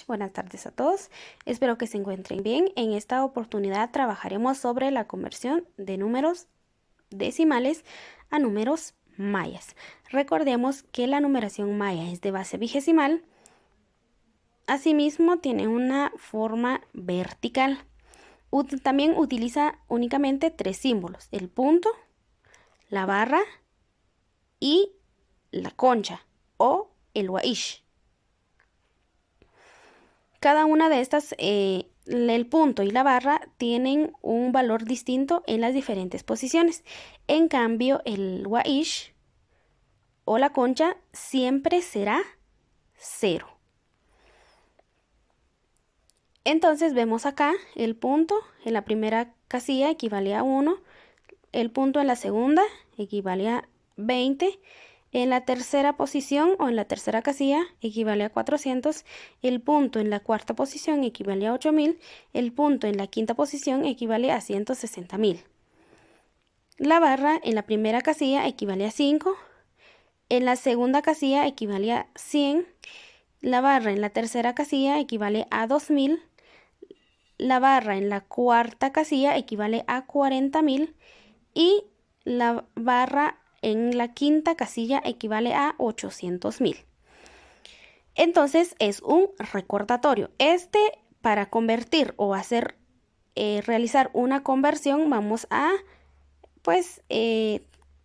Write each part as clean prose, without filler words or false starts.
Buenas tardes a todos. Espero que se encuentren bien. En esta oportunidad trabajaremos sobre la conversión de números decimales a números mayas. Recordemos que la numeración maya es de base vigesimal. Asimismo, tiene una forma vertical. También utiliza únicamente 3 símbolos: el punto, la barra y la concha o el waish. Cada una de estas, el punto y la barra, tienen un valor distinto en las diferentes posiciones. En cambio, el waish o la concha siempre será 0. Entonces vemos acá el punto en la primera casilla equivale a 1, el punto en la segunda equivale a 20, en la tercera posición o en la tercera casilla equivale a 400, el punto en la cuarta posición equivale a 8000, el punto en la quinta posición equivale a 160.000. La barra en la primera casilla equivale a 5, en la segunda casilla equivale a 100, la barra en la tercera casilla equivale a 2000, la barra en la cuarta casilla equivale a 40.000 y la barra en la quinta casilla equivale a 800.000. Entonces es un recordatorio. Para convertir o realizar una conversión, vamos a,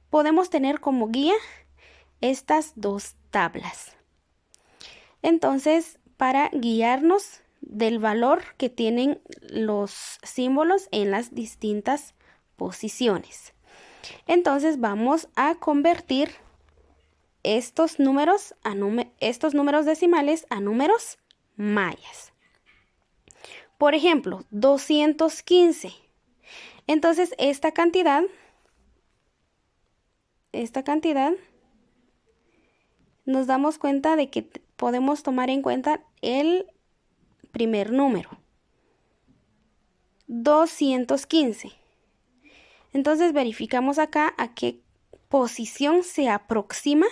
podemos tener como guía estas dos tablas. Entonces, para guiarnos del valor que tienen los símbolos en las distintas posiciones. Entonces vamos a convertir estos números decimales a números mayas. Por ejemplo, 215. Entonces esta cantidad nos damos cuenta de que podemos tomar en cuenta el primer número, 215. Entonces verificamos acá a qué posición se aproxima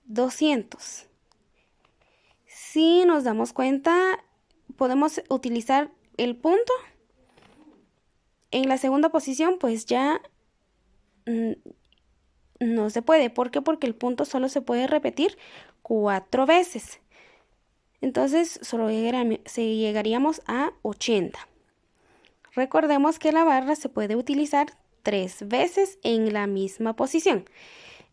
200. Si nos damos cuenta, podemos utilizar el punto. En la segunda posición, pues ya no se puede. ¿Por qué? Porque el punto solo se puede repetir 4 veces. Entonces solo llegaríamos a 80. Recordemos que la barra se puede utilizar 3 veces en la misma posición.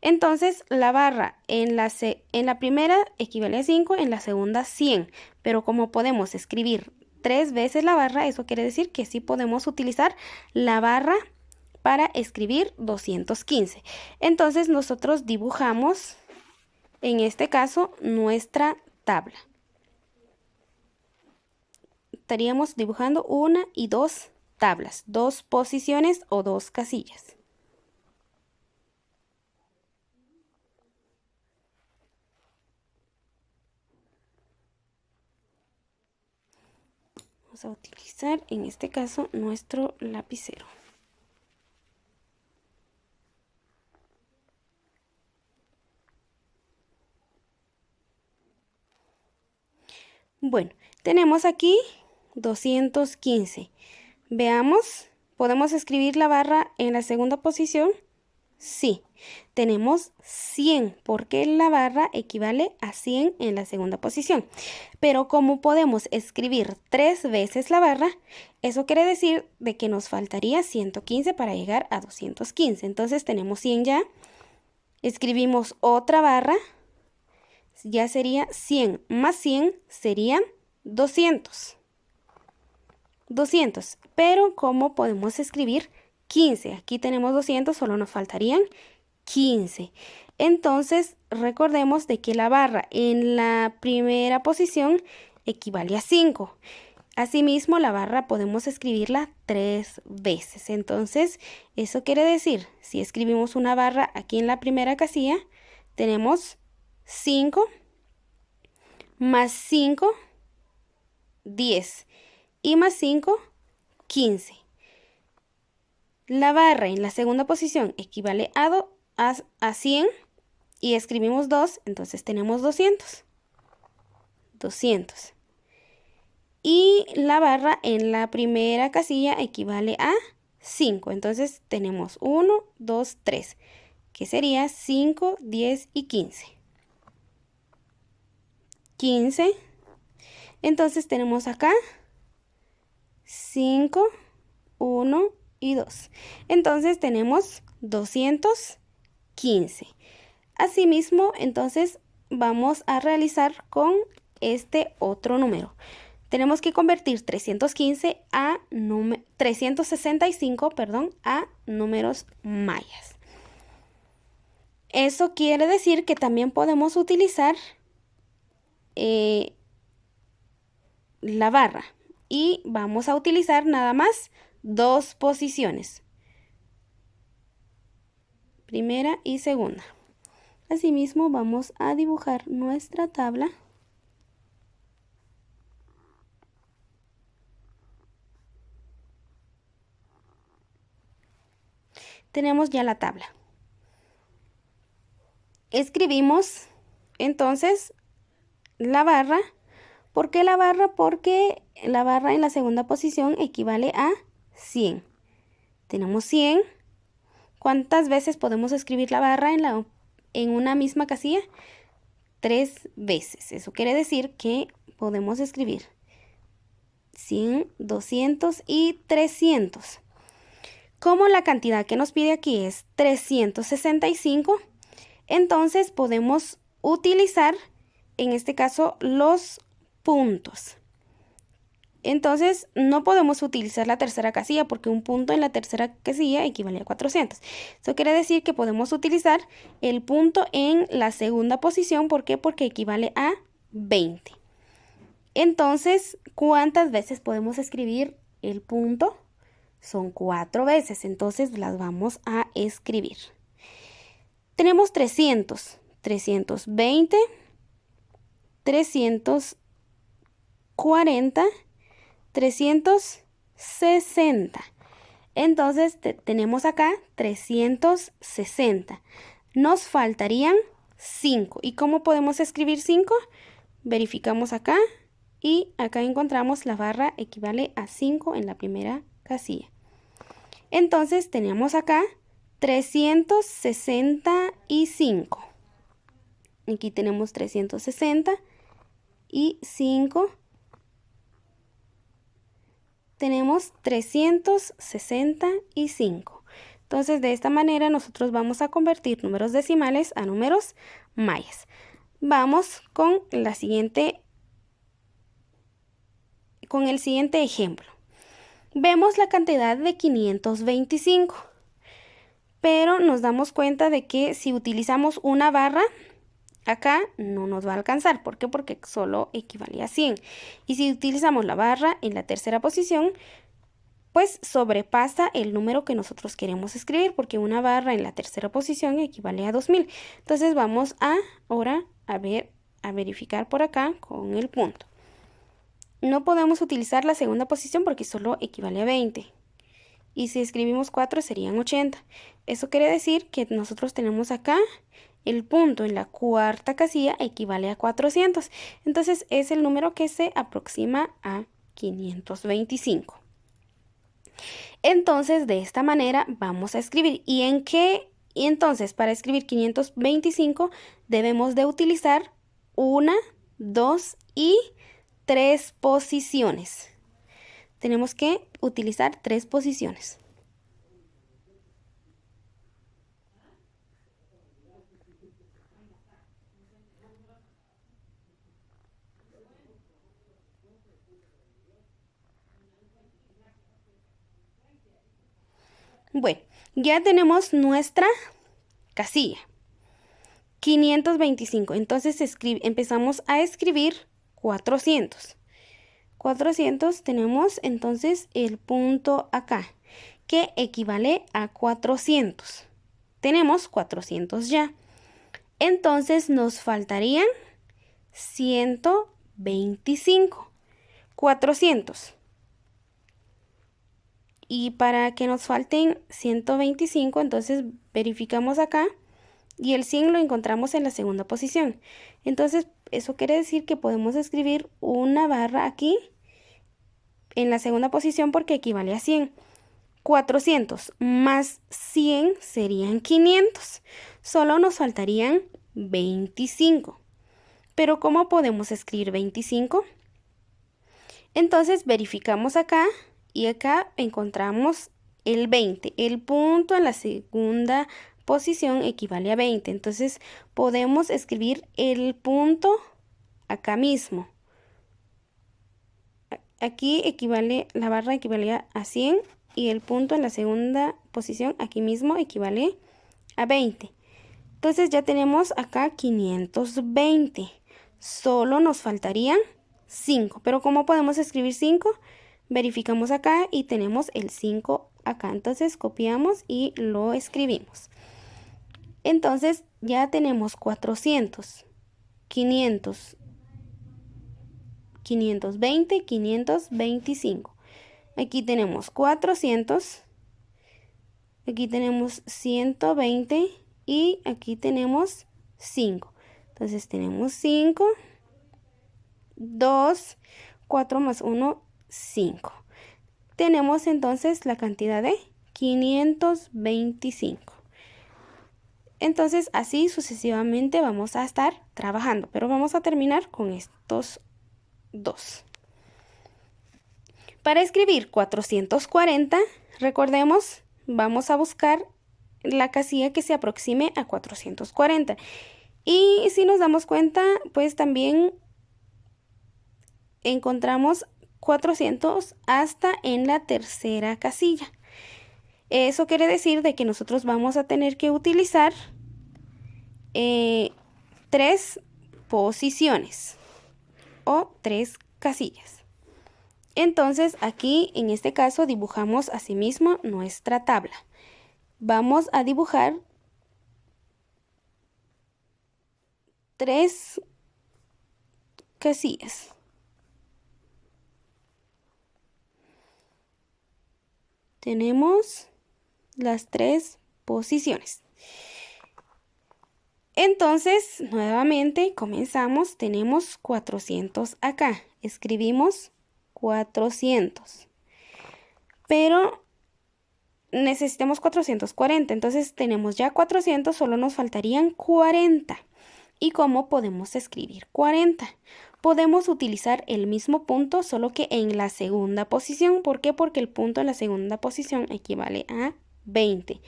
Entonces la barra en la primera equivale a 5, en la segunda 100. Pero como podemos escribir 3 veces la barra, eso quiere decir que sí podemos utilizar la barra para escribir 215. Entonces nosotros dibujamos, en este caso, nuestra tabla. Estaríamos dibujando una y dos tablas, 2 posiciones o 2 casillas. Vamos a utilizar en este caso nuestro lapicero. Bueno, tenemos aquí 215. Veamos, ¿podemos escribir la barra en la segunda posición? Sí. Tenemos 100 porque la barra equivale a 100 en la segunda posición. Pero como podemos escribir 3 veces la barra, eso quiere decir de que nos faltaría 115 para llegar a 215. Entonces tenemos 100 ya. Escribimos otra barra. Ya sería 100 más 100 serían 200. 200. Pero ¿cómo podemos escribir 15? Aquí tenemos 200, solo nos faltarían 15. Entonces recordemos de que la barra en la primera posición equivale a 5. Asimismo, la barra podemos escribirla 3 veces. Entonces, eso quiere decir, si escribimos una barra aquí en la primera casilla, tenemos 5 más 5, 10. Y más 5, 15. La barra en la segunda posición equivale a 100 y escribimos 2, entonces tenemos 200. 200. Y la barra en la primera casilla equivale a 5. Entonces tenemos 1, 2, 3, que sería 5, 10 y 15. 15. Entonces tenemos acá 5, 1 y 2. Entonces tenemos 215. Asimismo, entonces vamos a realizar con este otro número. Tenemos que convertir 365, a números mayas. Eso quiere decir que también podemos utilizar la barra. Y vamos a utilizar nada más 2 posiciones. Primera y segunda. Asimismo, vamos a dibujar nuestra tabla. Tenemos ya la tabla. Escribimos entonces la barra. ¿Por qué la barra? Porque la barra en la segunda posición equivale a 100. Tenemos 100. ¿Cuántas veces podemos escribir la barra en una misma casilla? 3 veces. Eso quiere decir que podemos escribir 100, 200 y 300. Como la cantidad que nos pide aquí es 365, entonces podemos utilizar, en este caso, los puntos. Entonces, no podemos utilizar la tercera casilla porque un punto en la tercera casilla equivale a 400. Eso quiere decir que podemos utilizar el punto en la segunda posición. ¿Por qué? Porque equivale a 20. Entonces, ¿cuántas veces podemos escribir el punto? Son 4 veces, entonces las vamos a escribir. Tenemos 300, 320, 340, 360. Entonces tenemos acá 360. Nos faltarían 5. ¿Y cómo podemos escribir 5? Verificamos acá y acá encontramos la barra equivale a 5 en la primera casilla. Entonces tenemos acá 365. Aquí tenemos 365. Tenemos 365. Entonces de esta manera nosotros vamos a convertir números decimales a números mayas. Vamos con el siguiente ejemplo. Vemos la cantidad de 525, pero nos damos cuenta de que si utilizamos una barra, acá no nos va a alcanzar. ¿Por qué? Porque solo equivale a 100. Y si utilizamos la barra en la tercera posición, pues sobrepasa el número que nosotros queremos escribir, porque una barra en la tercera posición equivale a 2000. Entonces vamos ahora a verificar por acá con el punto. No podemos utilizar la segunda posición porque solo equivale a 20. Y si escribimos 4 serían 80. Eso quiere decir que nosotros tenemos acá el punto en la cuarta casilla equivale a 400. Entonces es el número que se aproxima a 525. Entonces de esta manera vamos a escribir. Y entonces para escribir 525 debemos de utilizar 1, 2 y 3 posiciones. Tenemos que utilizar 3 posiciones. Bueno, ya tenemos nuestra casilla. 525. Entonces empezamos a escribir 400. 400 tenemos entonces el punto acá, que equivale a 400. Tenemos 400 ya. Entonces nos faltarían 125. 400. Y para que nos falten 125, entonces verificamos acá y el 100 lo encontramos en la segunda posición. Entonces, eso quiere decir que podemos escribir una barra aquí en la segunda posición porque equivale a 100. 400 más 100 serían 500. Solo nos faltarían 25. Pero ¿cómo podemos escribir 25? Entonces verificamos acá y acá encontramos el 20. El punto en la segunda posición equivale a 20. Entonces podemos escribir el punto acá mismo. Aquí equivale, la barra equivale a 100 y el punto en la segunda posición aquí mismo equivale a 20. Entonces ya tenemos acá 520. Solo nos faltarían 5. Pero ¿cómo podemos escribir 5? Verificamos acá y tenemos el 5 acá. Entonces copiamos y lo escribimos. Entonces ya tenemos 400, 500, 520, 525. Aquí tenemos 400, aquí tenemos 120 y aquí tenemos 5. Entonces tenemos 5, 2, 4 más 1, 5. Tenemos entonces la cantidad de 525. Entonces así sucesivamente vamos a estar trabajando, pero vamos a terminar con estos dos. Para escribir 440, recordemos, vamos a buscar la casilla que se aproxime a 440. Y si nos damos cuenta, pues también encontramos 400 hasta en la tercera casilla. Eso quiere decir de que nosotros vamos a tener que utilizar 3 posiciones o 3 casillas. Entonces aquí en este caso dibujamos asimismo nuestra tabla. Vamos a dibujar 3 casillas. Tenemos las 3 posiciones. Entonces, nuevamente comenzamos. Tenemos 400 acá. Escribimos 400. Pero necesitamos 440. Entonces, tenemos ya 400, solo nos faltarían 40. ¿Y cómo podemos escribir 40? Podemos utilizar el mismo punto, solo que en la segunda posición. ¿Por qué? Porque el punto en la segunda posición equivale a 20.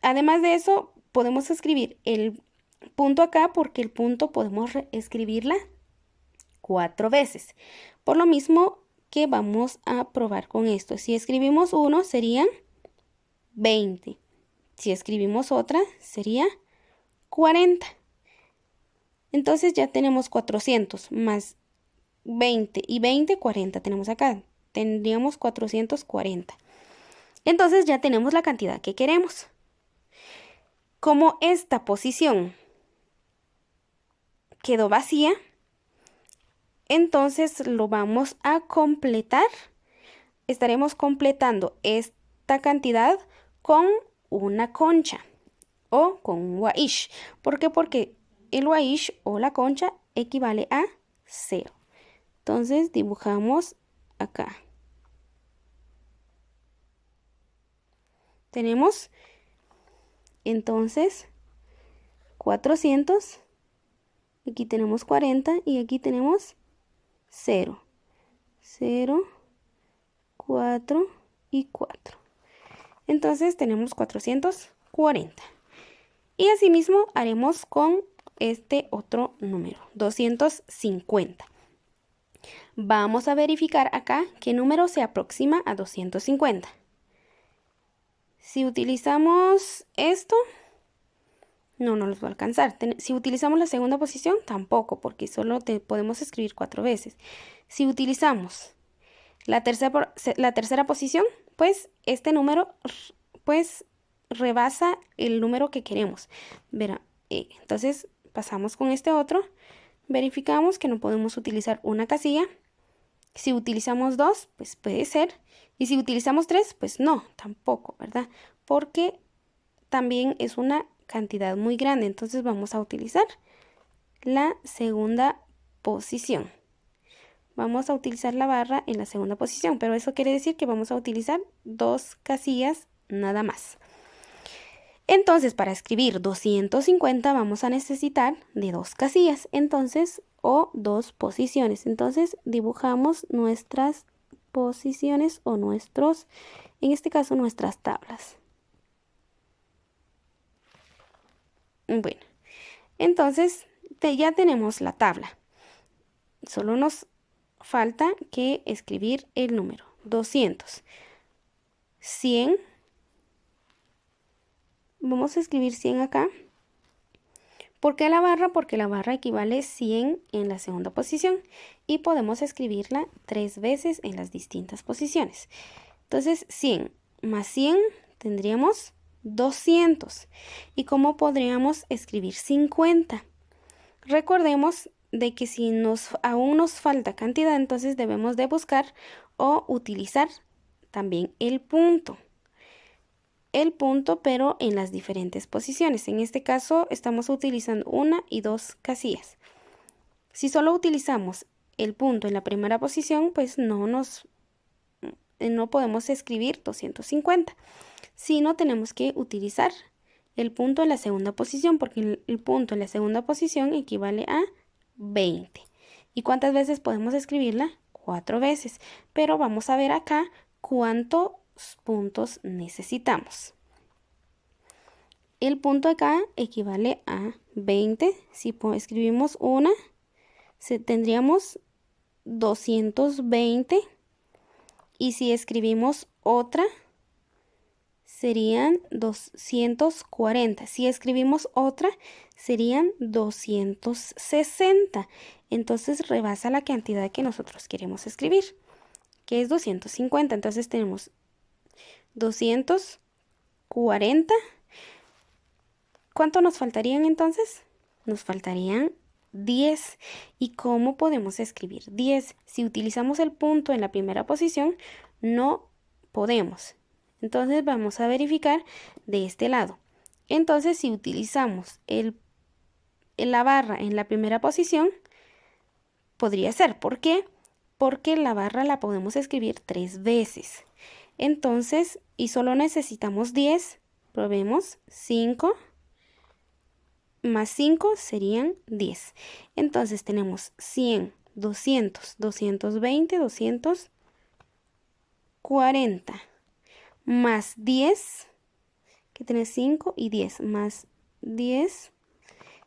Además de eso, podemos escribir el punto acá porque el punto podemos escribirla 4 veces. Por lo mismo que vamos a probar con esto. Si escribimos 1 serían 20. Si escribimos otra sería 40. Entonces ya tenemos 400 más 20 y 20, 40 tenemos acá. Tendríamos 440. Entonces ya tenemos la cantidad que queremos. Como esta posición quedó vacía, entonces lo vamos a completar. Estaremos completando esta cantidad con una concha o con un waish. ¿Por qué? Porque el waish o la concha equivale a 0. Entonces dibujamos acá. Tenemos entonces 400, aquí tenemos 40 y aquí tenemos 0, 0, 4 y 4. Entonces tenemos 440. Y asimismo haremos con este otro número, 250. Vamos a verificar acá qué número se aproxima a 250. Si utilizamos esto, no nos va a alcanzar. Si utilizamos la segunda posición, tampoco, porque solo podemos escribir 4 veces. Si utilizamos la tercera posición, pues este número pues rebasa el número que queremos. Verá, entonces pasamos con este otro. Verificamos que no podemos utilizar una casilla. Si utilizamos 2, pues puede ser. Y si utilizamos 3, pues no, tampoco, ¿verdad? Porque también es una cantidad muy grande, entonces vamos a utilizar la segunda posición. Vamos a utilizar la barra en la segunda posición, pero eso quiere decir que vamos a utilizar 2 casillas nada más. Entonces, para escribir 250 vamos a necesitar de 2 casillas, entonces, o 2 posiciones. Entonces, dibujamos nuestras posiciones o nuestros, en este caso, nuestras tablas. Bueno, entonces, ya tenemos la tabla. Solo nos falta que escribir el número 200, 100, vamos a escribir 100 acá. ¿Por qué la barra? Porque la barra equivale 100 en la segunda posición y podemos escribirla 3 veces en las distintas posiciones. Entonces 100 más 100 tendríamos 200. ¿Y cómo podríamos escribir 50? Recordemos de que si aún nos falta cantidad, entonces debemos de buscar o utilizar también el punto. El punto, pero en las diferentes posiciones. En este caso estamos utilizando 1 y 2 casillas. Si solo utilizamos el punto en la primera posición, pues no podemos escribir 250, sino tenemos que utilizar el punto en la segunda posición, porque el punto en la segunda posición equivale a 20. ¿Y cuántas veces podemos escribirla? 4 veces. Pero vamos a ver acá cuántos puntos necesitamos. El punto acá equivale a 20. Si escribimos una, tendríamos 220. Y si escribimos otra, serían 240. Si escribimos otra, serían 260. Entonces rebasa la cantidad que nosotros queremos escribir, que es 250. Entonces tenemos 240. ¿Cuánto nos faltarían entonces? Nos faltarían 10. ¿Y cómo podemos escribir 10? Si utilizamos el punto en la primera posición, no podemos. Entonces vamos a verificar de este lado. Entonces si utilizamos la barra en la primera posición, podría ser. ¿Por qué? Porque la barra la podemos escribir 3 veces. Entonces, y solo necesitamos 10, probemos 5 más 5 serían 10. Entonces tenemos 100, 200, 220, 240. Más 10, que tiene 5 y 10, más 10.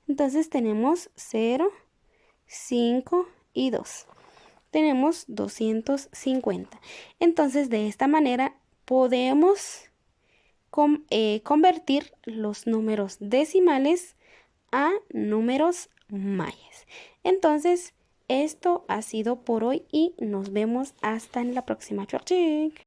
Entonces tenemos 0, 5 y 2. Tenemos 250. Entonces de esta manera podemos convertir los números decimales a números mayas. Entonces, esto ha sido por hoy y nos vemos hasta en la próxima. Chau, chic.